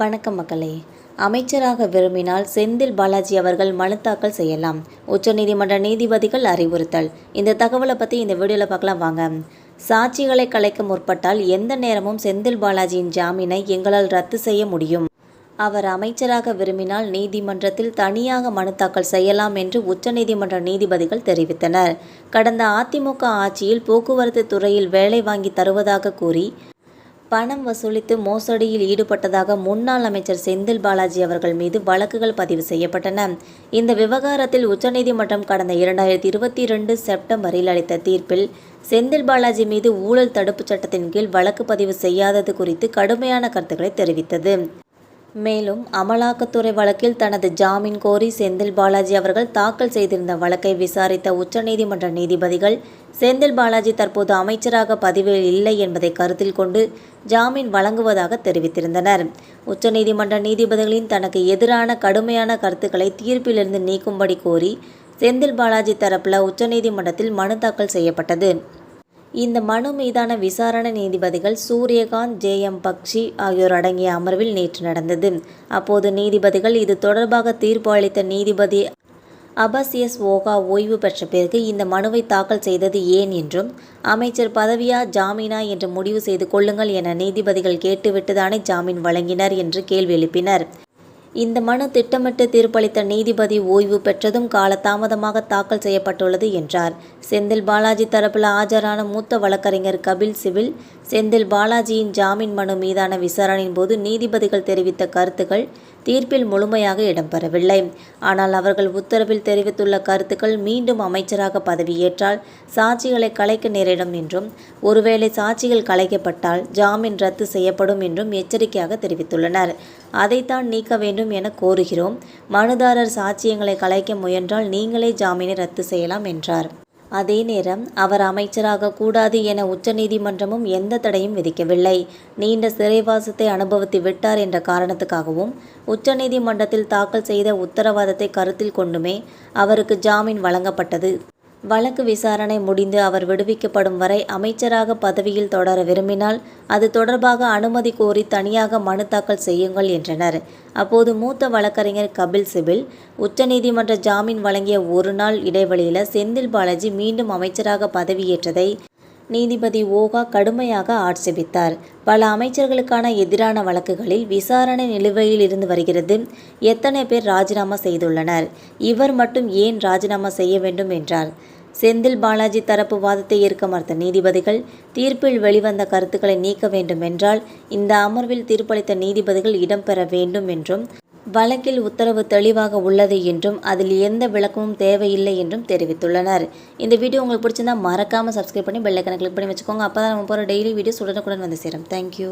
வணக்கம் மக்களே. அமைச்சராக விரும்பினால் செந்தில் பாலாஜி அவர்கள் மனு தாக்கல் செய்யலாம். உச்சநீதிமன்ற நீதிபதிகள் அறிவுறுத்தல். இந்த தகவலை பற்றி இந்த வீடியோவில் பார்க்கலாம் வாங்க. சாட்சிகளை கலைக்க முற்பட்டால் எந்த நேரமும் செந்தில் பாலாஜியின் ஜாமீனை எங்களால் ரத்து செய்ய முடியும். அவர் அமைச்சராக விரும்பினால் நீதிமன்றத்தில் தனியாக மனு தாக்கல் செய்யலாம் என்று உச்சநீதிமன்ற நீதிபதிகள் தெரிவித்தனர். கடந்த அதிமுக ஆட்சியில் போக்குவரத்து துறையில் வேலை வாங்கி தருவதாக கூறி பணம் வசூலித்து மோசடியில் ஈடுபட்டதாக முன்னாள் அமைச்சர் செந்தில் பாலாஜி அவர்கள் மீது வழக்குகள் பதிவு செய்யப்பட்டன. இந்த விவகாரத்தில் உச்சநீதிமன்றம் கடந்த 2022 செப்டம்பரில் அளித்த தீர்ப்பில் செந்தில் பாலாஜி மீது ஊழல் தடுப்புச் சட்டத்தின் கீழ் வழக்கு பதிவு செய்யாதது குறித்து கடுமையான கருத்துக்களை தெரிவித்தது. மேலும் அமலாக்கத்துறை வழக்கில் தனது ஜாமீன் கோரி செந்தில் பாலாஜி அவர்கள் தாக்கல் செய்திருந்த வழக்கை விசாரித்த உச்சநீதிமன்ற நீதிபதிகள் செந்தில் பாலாஜி தற்போது அமைச்சராக பதவியில் இல்லை என்பதை கருத்தில் கொண்டு ஜாமீன் வழங்குவதாக தெரிவித்திருந்தனர். உச்சநீதிமன்ற நீதிபதிகளின் தனக்கு எதிரான கடுமையான கருத்துக்களை தீர்ப்பிலிருந்து நீக்கும்படி கோரி செந்தில் பாலாஜி தரப்பில் உச்சநீதிமன்றத்தில் மனு தாக்கல் செய்யப்பட்டது. இந்த மனு மீதான விசாரணை நீதிபதிகள் சூரியகாந்த், ஜே.எம். பக்ஷி ஆகியோர் அடங்கிய அமர்வில் நேற்று நடந்தது. அப்போது நீதிபதிகள் இது தொடர்பாக தீர்ப்பு அளித்த நீதிபதி அபஸ் ஓகா ஓய்வு பெற்ற பிறகு இந்த மனுவை தாக்கல் செய்தது ஏன் என்றும், அமைச்சர் பதவியா ஜாமீனா என்று முடிவு செய்து கொள்ளுங்கள் என நீதிபதிகள் கேட்டுவிட்டுதானே ஜாமீன் வழங்கினர் என்று கேள்வி எழுப்பினர். இந்த மனு திட்டமிட்டு தீர்ப்பளித்த நீதிபதி ஓய்வு பெற்றதும் காலதாமதமாக தாக்கல் செய்யப்பட்டுள்ளது என்றார். செந்தில் பாலாஜி தரப்பில் ஆஜரான மூத்த வழக்கறிஞர் கபில் சிபில் செந்தில் பாலாஜியின் ஜாமீன் மனு மீதான விசாரணையின் போது நீதிபதிகள் தெரிவித்த கருத்துக்கள் தீர்ப்பில் முழுமையாக இடம்பெறவில்லை. ஆனால் அவர்கள் உத்தரவில் தெரிவித்துள்ள கருத்துக்கள் மீண்டும் அமைச்சராக பதவியேற்றால் சாட்சிகளை கலைக்க நேரிடும் என்றும், ஒருவேளை சாட்சிகள் கலைக்கப்பட்டால் ஜாமீன் ரத்து செய்யப்படும் என்றும் எச்சரிக்கையாக தெரிவித்துள்ளனர். அதைத்தான் நீக்க வேண்டும் என கோருகிறோம். மனுதாரர் சாட்சியங்களை கலைக்க முயன்றால் நீங்களே ஜாமீனை ரத்து செய்யலாம் என்றார். அதே நேரம் அவர் அமைச்சராக கூடாது என உச்சநீதிமன்றமும் எந்த தடையும் விதிக்கவில்லை. நீண்ட சிறைவாசத்தை அனுபவித்து விட்டார் என்ற காரணத்துக்காகவும் உச்சநீதிமன்றத்தில் தாக்கல் செய்த உத்தரவாதத்தை கருத்தில் கொண்டுமே அவருக்கு ஜாமீன் வழங்கப்பட்டது. வழக்கு விசாரணை முடிந்து அவர் விடுவிக்கப்படும் வரை அமைச்சராக பதவியில் தொடர விரும்பினால் அது தொடர்பாக அனுமதி கோரி தனியாக மனு தாக்கல் செய்யுங்கள் என்றனர். அப்போது மூத்த வழக்கறிஞர் கபில் சிபில் உச்சநீதிமன்ற ஜாமீன் வழங்கிய ஒரு நாள் இடைவெளியில் செந்தில் பாலாஜி மீண்டும் அமைச்சராக பதவியேற்றதை நீதிபதி ஓகா கடுமையாக ஆட்சேபித்தார். பல அமைச்சர்களுக்கான எதிரான வழக்குகளில் விசாரணை நிலுவையில் இருந்து வருகிறது. எத்தனை பேர் ராஜினாமா செய்துள்ளனர்? இவர் மட்டும் ஏன் ராஜினாமா செய்ய வேண்டும் என்றார். செந்தில் பாலாஜி தரப்பு வாதத்தை ஏற்க மறுத்த நீதிபதிகள் தீர்ப்பில் வெளிவந்த கருத்துக்களை நீக்க வேண்டும் என்றால் இந்த அமர்வில் தீர்ப்பளித்த நீதிபதிகள் இடம்பெற வேண்டும் என்றும், வழக்கில் உத்தரவு தெளிவாக உள்ளது என்றும், அதில் எந்த விளக்கமும் தேவையில்லை என்றும் தெரிவித்துள்ளனர். இந்த வீடியோ உங்களுக்கு பிடிச்சிருந்தா மறக்காமல் சப்ஸ்கிரைப் பண்ணி பெல் ஐகானை கிளிக் பண்ணி வச்சுக்கோங்க. அப்போ தான் நம்ம போகிற டெய்லி வீடியோஸ் உடனுக்குடன் வந்து சேரும். தேங்க்யூ.